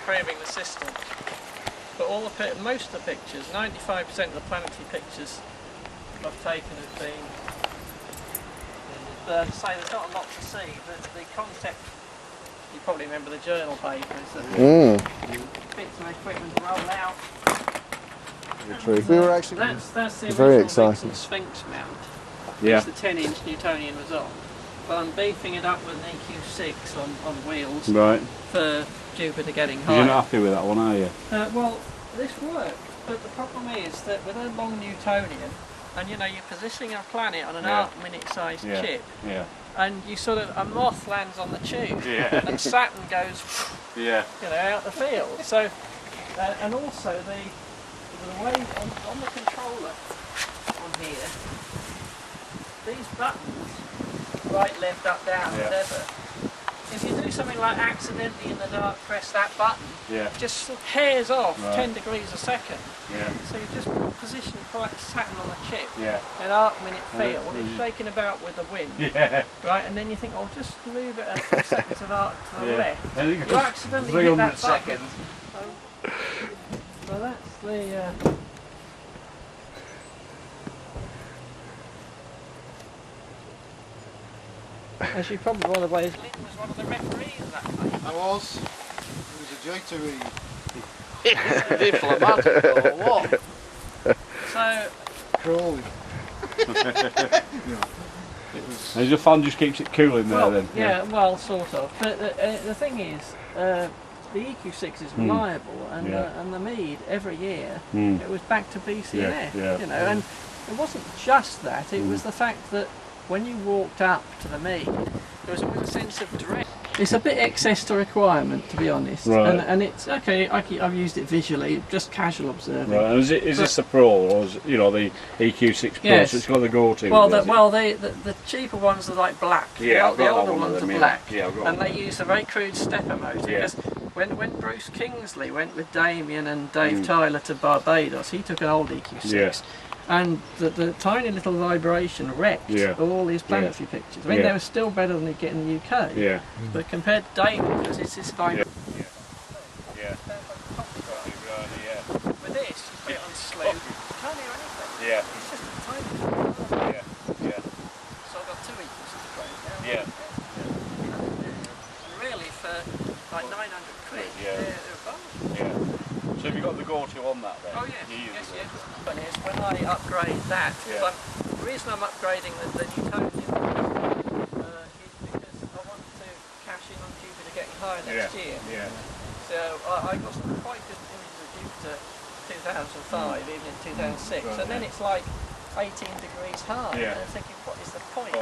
improving the system. But most of the pictures, 95% of the planetary pictures I've taken have been, say there's not a lot to see, but the concept, you probably remember the journal papers, that bits of equipment roll out. We were actually that's the very original exciting Sphinx mount, Yeah. which the 10-inch Newtonian was on. But I'm beefing it up with an EQ6 on wheels Right. for Jupiter getting higher. You're not happy with that one, are you? Well, this worked, but the problem is that with a long Newtonian, and you know, you're positioning a planet on an arc-minute sized chip, and you sort of, a moth lands on the tube, and Saturn goes, you know, out the field. So, and also the way on the controller on here, these buttons, right, left, up, down, whatever. If you do something like accidentally in the dark press that button, it just sort of hairs off 10 degrees a second. So you just position quite Saturn on the chip, an arc-minute field, it's shaking about with the wind, right? And then you think, oh, just move it a few seconds of arc to the left. You accidentally hit that button. So that's the... As you probably one of the ways, Glyn was one of the referees of that place. I was. It was a joy to read. Diplomatic or what? So... Crawling. And your fan just keeps it cool in there then? Yeah, well, sort of. But the thing is, the EQ6 is reliable, and the Meade, every year, it was back to BCNF, you know, and it wasn't just that, it was the fact that when you walked up to the Meade, there was always a sense of dread. It's a bit excess to requirement, to be honest, and it's okay. I've used it visually, just casual observing. Right, and is this the Pro, or is it, you know, the EQ6 Pro? So it's got the go-to. Well, the cheaper ones are like black. The older ones are black, and they use a very crude stepper motor. Because when Bruce Kingsley went with Damien and Dave Tyler to Barbados, he took an old EQ6. And the tiny little vibration wrecked all these planetary pictures. I mean, they were still better than you get in the UK. But compared to Damien, because it's this vibration. With this, you put it on slow, you can't hear anything. It's just a tiny little So I've got 2 EQ6 players now. And really, for like 900 quid, they're above. So have you got the go-to on that then? Oh yes, yes. When I upgrade that, the reason I'm upgrading the Newtonian is because I want to cash in on Jupiter getting higher next year. So I got some quite good images of Jupiter 2005, even in 2006, and then it's like 18 degrees high, and I'm thinking, what is the point?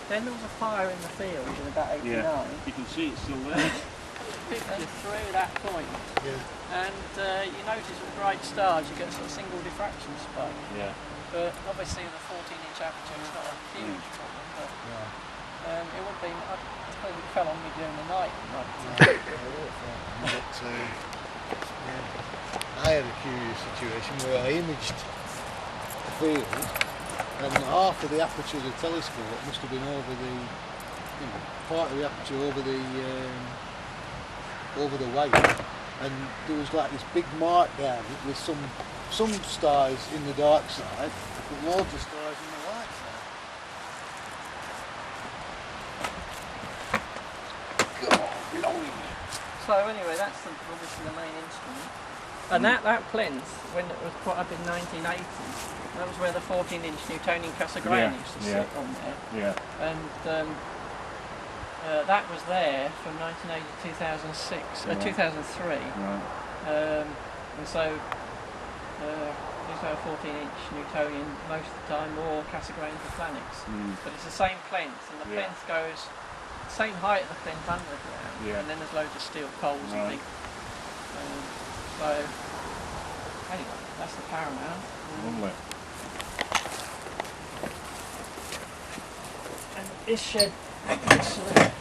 Then there was a fire in the field in about 89. You can see it's still there. Picture through that point. And you notice with bright stars you get a sort of single diffraction spike. But obviously with a 14-inch aperture it's not a huge problem. But it would be, I suppose it fell on me during the night. I had a curious situation where I imaged the field, and half of the aperture of the telescope must have been over the, part of the aperture over the weight, and there was like this big mark down it with some stars in the dark side, but loads of stars in the light side. God, blimey. So anyway, that's obviously the main instrument. And that plinth, when it was put up in 1980, that was where the 14-inch Newtonian Cassegrain used to sit on there. And that was there from 1980 to 2003. And so these are 14-inch Newtonian most of the time, or Cassegrain for planets. But it's the same plinth, and the plinth goes the same height as the plinth under the ground, and then there's loads of steel poles and things. So anyway, that's the Paramount. Lovely. And this shed actually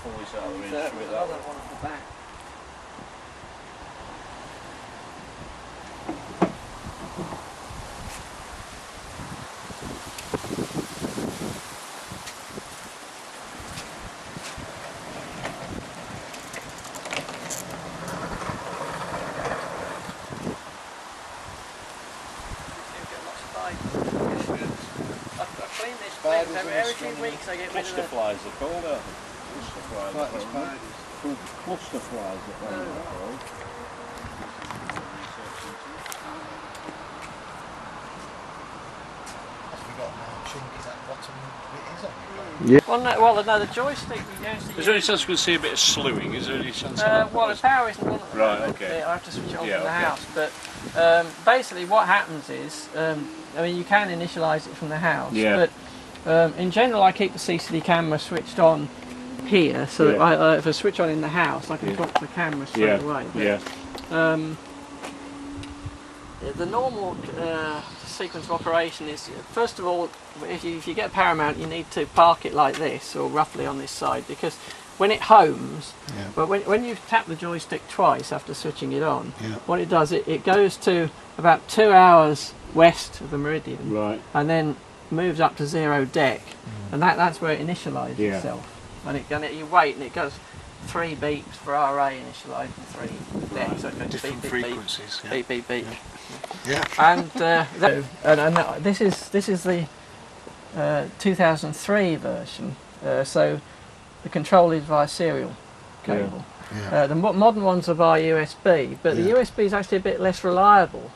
pull this out of the There's another one at the back. Every few weeks I get rid of cluster flies, they're called, aren't they? Cluster flies. Cluster flies, they're called. Yeah. Well, no, the joystick you usually. Is there any chance we could see a bit of slewing? Is there any chance? Well, the power isn't on at the moment. Okay. I have to switch it on from the house. But basically, what happens is, I mean, you can initialise it from the house. Yeah. But in general, I keep the CCD camera switched on here, so that if I switch on in the house, I can drop the camera straight away. But, the normal sequence of operation is, first of all, if you get a paramount, you need to park it like this, or roughly on this side, because when it homes, but when you tap the joystick twice after switching it on, what it does, it goes to about 2 hours west of the meridian, and then moves up to 0 deck, and that's where it initialises itself. And you wait, and it goes 3 beeps for RA initialised and 3 deck, so it goes different beep, frequencies. beep, beep, beep. Yeah. And this is the 2003 version. So the control is via serial cable. The modern ones are via USB, but the USB is actually a bit less reliable.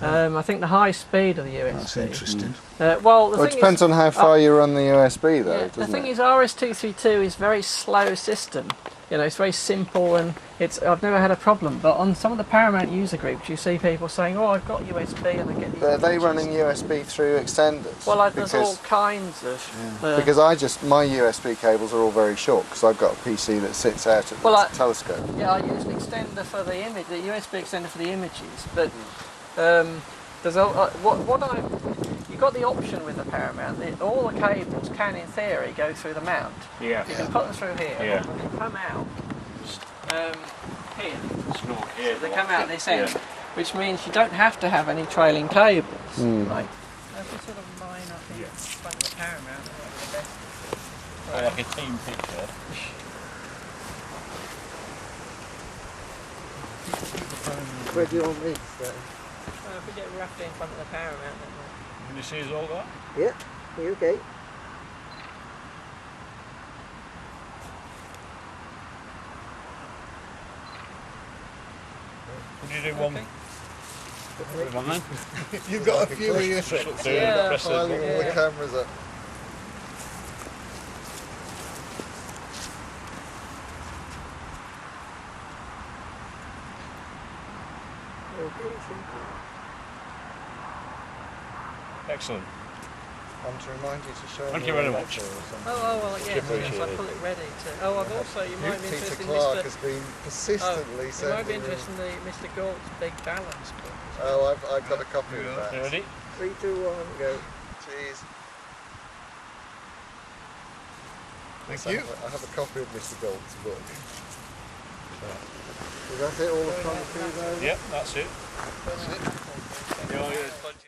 I think the high speed of the USB. That's interesting. Well, it depends on how far you run the USB, though. The thing is, RS-232 is a very slow system. You know, it's very simple, and I've never had a problem. But on some of the Paramount user groups, you see people saying, "Oh, I've got USB," and I get these. Are they running USB through extenders? Well, there's all kinds of. Because my USB cables are all very short, because I've got a PC that sits out at the telescope. Yeah, I use an extender for the image, the USB extender for the images, but. There's you've got the option with the Paramount. All the cables can, in theory, go through the mount. You can put them through here. And they come out here. So they come out this end, which means you don't have to have any trailing cables. Right. That's a sort of line up in front of the Paramount. Like a team picture. Where do you want me to stay? If we get roughly in front of the Paramount, then Can you see us all that? Yeah, you okay? Would you do one? One then? You've got a few of your tricks. Piling all the cameras up. Excellent. Want to remind you to show Thank you very much. well, yes, I put it ready to. I've also, you might be Peter interested in Clark Mr. has been persistently You might be interested in the Mr. Galt's Big Balance book. I've got a copy of that. Ready? 3, 2, 1, go. Cheese. Thank you. I have a copy of Mr. Galt's book. Is that it, all the photography there? Yep, that's it. That's it.